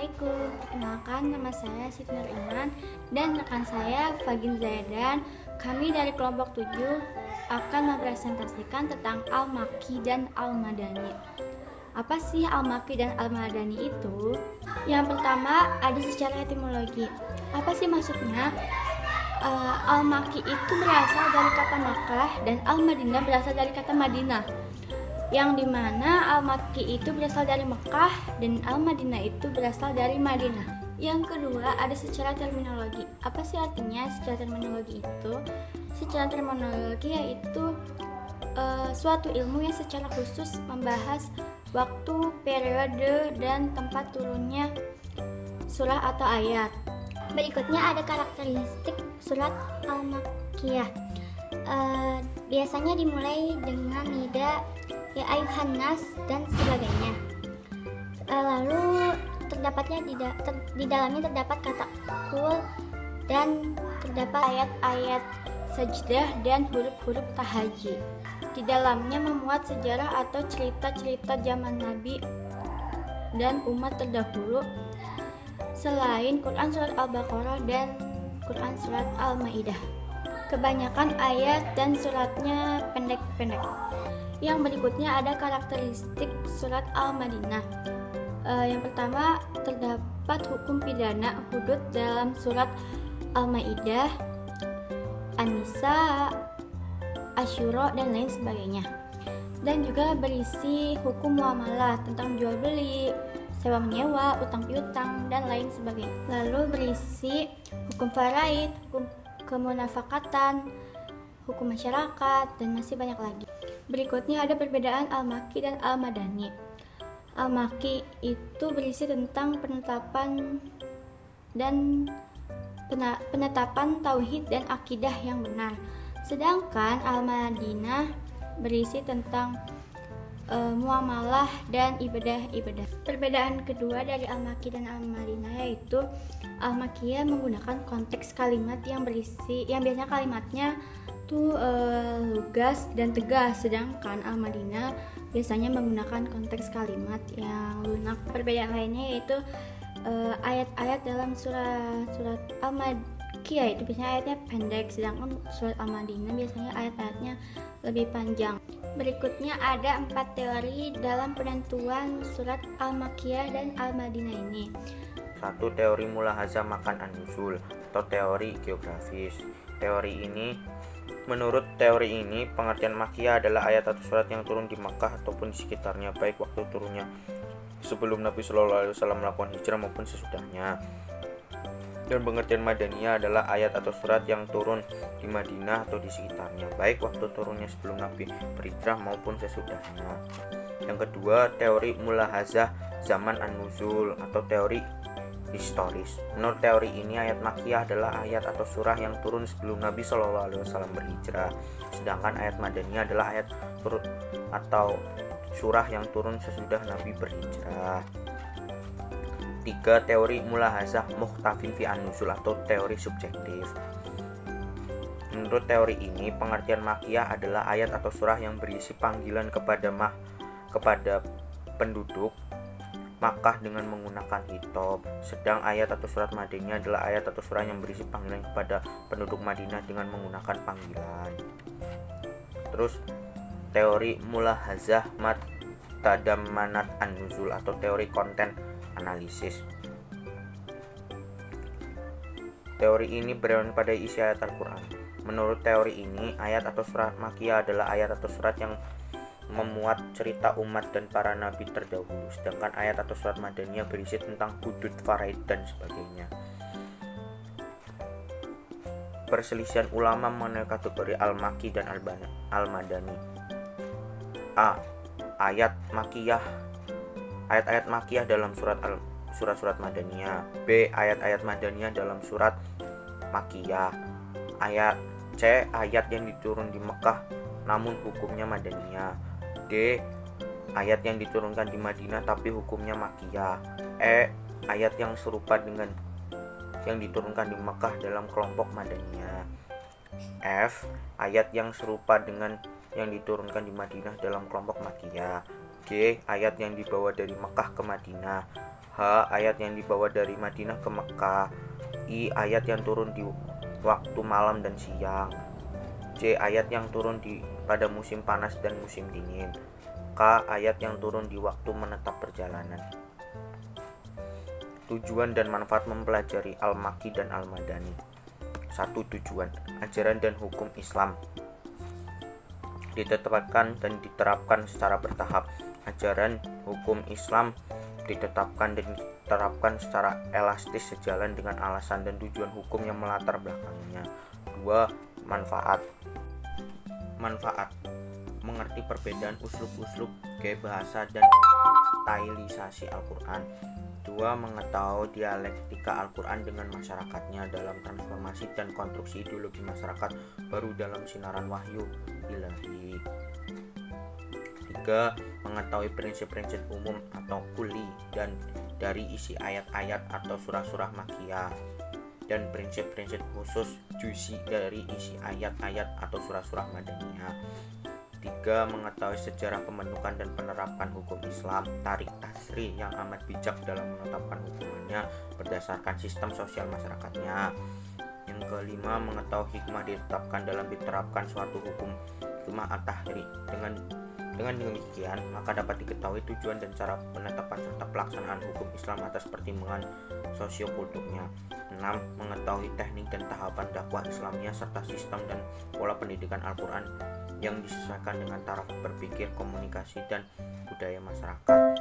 Assalamualaikum, perkenalkan nama saya Siti Nur Iman dan rekan saya Fagin Zaidan. Kami dari kelompok 7 akan mempresentasikan tentang Al-Makki dan Al-Madani. Apa sih Al-Makki dan Al-Madani itu? Yang pertama ada secara etimologi. Apa sih maksudnya? Al-Makki itu berasal dari kata Makkah dan Al-Madinah berasal dari kata Madinah, yang dimana Al-Makki itu berasal dari Mekah dan Al-Madinah itu berasal dari Madinah. Yang kedua ada secara terminologi. Apa sih artinya secara terminologi itu? Secara terminologi yaitu suatu ilmu yang secara khusus membahas waktu, periode, dan tempat turunnya surah atau ayat. Berikutnya ada karakteristik surat Al-Makkiyah. Biasanya dimulai dengan nida, ya ayuhan nas dan sebagainya. Lalu terdapatnya di dalamnya terdapat kata kul dan terdapat ayat-ayat sajdah dan huruf-huruf tahaji. Di dalamnya memuat sejarah atau cerita-cerita zaman Nabi dan umat terdahulu selain Quran surat Al-Baqarah dan Quran surat Al-Maidah. Kebanyakan ayat dan suratnya pendek-pendek. Yang berikutnya ada karakteristik surat Al-Madinah. Yang pertama terdapat hukum pidana hudud dalam surat Al-Maidah, An-Nisa, Asyura, dan lain sebagainya. Dan juga berisi hukum muamalah tentang jual beli, sewa menyewa, utang piutang, dan lain sebagainya. Lalu berisi hukum faraid, hukum kemunafakatan, hukum masyarakat, dan masih banyak lagi. Berikutnya ada perbedaan Al-Makki dan Al-Madani. Al-Makki itu berisi tentang penetapan tauhid dan akidah yang benar. Sedangkan Al-Madinah berisi tentang muamalah dan ibadah-ibadah. Perbedaan kedua dari Al-Makki dan Al-Madinah yaitu Al-Makkiyah menggunakan konteks kalimat yang biasanya kalimatnya tuh lugas dan tegas, sedangkan Al-Madinah biasanya menggunakan konteks kalimat yang lunak. Perbedaan lainnya yaitu ayat-ayat dalam surat Al-Makkiyah itu biasanya ayatnya pendek, sedangkan surat Al-Madinah biasanya ayat-ayatnya lebih panjang. Berikutnya ada 4 teori dalam penentuan surat Al-Makkiyah dan Al-Madinah ini. 1. Teori mulahazah makan an-nuzul atau teori geografis. Menurut teori ini, pengertian Makkiyah adalah ayat atau surat yang turun di Makkah ataupun di sekitarnya, baik waktu turunnya sebelum Nabi SAW melakukan hijrah maupun sesudahnya. Dan pengertian Madaniyah adalah ayat atau surat yang turun di Madinah atau di sekitarnya, baik waktu turunnya sebelum Nabi berhijrah maupun sesudahnya. Yang kedua, teori mulahazah zaman an-nuzul atau teori historis. Menurut teori ini, ayat Makkiyah adalah ayat atau surah yang turun sebelum Nabi SAW berhijrah, sedangkan ayat Madaniyah adalah ayat turun atau surah yang turun sesudah Nabi berhijrah. 3. Teori mulahazah muhtafin fi an-nuzul atau teori subjektif. Menurut teori ini, pengertian Makkiyah adalah ayat atau surah yang berisi panggilan kepada penduduk Makkah dengan menggunakan khitab, sedang ayat atau surat Madaniyah adalah ayat atau surah yang berisi panggilan kepada penduduk Madinah dengan menggunakan panggilan. Terus teori mulahazah tadammanat an-nuzul atau teori konten analisis. Teori ini berorientasi pada isi ayat Al-Quran. Menurut teori ini, ayat atau surat Makkiyah adalah ayat atau surat yang memuat cerita umat dan para nabi terdahulu, sedangkan ayat atau surat Madaniyah berisi tentang hudud, faraid, dan sebagainya. Perselisihan ulama mengenai kategori Al-Makki dan Al-Madani. A. Ayat-ayat Makkiyah dalam surat-surat Madaniyah. B. Ayat-ayat Madaniyah dalam surat Makkiyah. C. Ayat yang diturun di Mekah namun hukumnya Madaniyah. D. Ayat yang diturunkan di Madinah tapi hukumnya Makkiyah. E. Ayat yang serupa dengan yang diturunkan di Mekah dalam kelompok Madaniyah. F. Ayat yang serupa dengan yang diturunkan di Madinah dalam kelompok Makkiyah. G. Ayat yang dibawa dari Mekah ke Madinah. H. H. Ayat yang dibawa dari Madinah ke Mekah. I. Ayat yang turun di waktu malam dan siang. C. Ayat yang turun pada musim panas dan musim dingin. K. Ayat yang turun di waktu menetap perjalanan. Tujuan dan manfaat mempelajari Al-Makki dan Al-Madani. 1. Tujuan, ajaran dan hukum Islam ditetapkan dan diterapkan secara bertahap. Ajaran hukum Islam ditetapkan dan diterapkan secara elastis sejalan dengan alasan dan tujuan hukum yang melatar belakangnya. 2. Manfaat. Mengerti perbedaan uslub-uslub, gaya bahasa, dan stylisasi Al-Quran. 2. Mengetahui dialektika Al-Quran dengan masyarakatnya dalam transformasi dan konstruksi ideologi masyarakat baru dalam sinaran wahyu ilahi. 3. Mengetahui prinsip-prinsip umum atau kuli dan dari isi ayat-ayat atau surah-surah Makkiyah dan prinsip-prinsip khusus juzi dari isi ayat-ayat atau surah-surah Madaniyah. 3. Mengetahui sejarah pembentukan dan penerapan hukum Islam, tarik tasrih yang amat bijak dalam menetapkan hukumannya berdasarkan sistem sosial masyarakatnya. Yang kelima, mengetahui hikmah ditetapkan dalam diterapkan suatu hukum, hikmah at-tahri. Dengan demikian, maka dapat diketahui tujuan dan cara penetapan serta pelaksanaan hukum Islam atas pertimbangan sosiokulturnya. 6. Mengetahui teknik dan tahapan dakwah Islamnya serta sistem dan pola pendidikan Al-Quran yang disesuaikan dengan taraf berpikir, komunikasi, dan budaya masyarakat.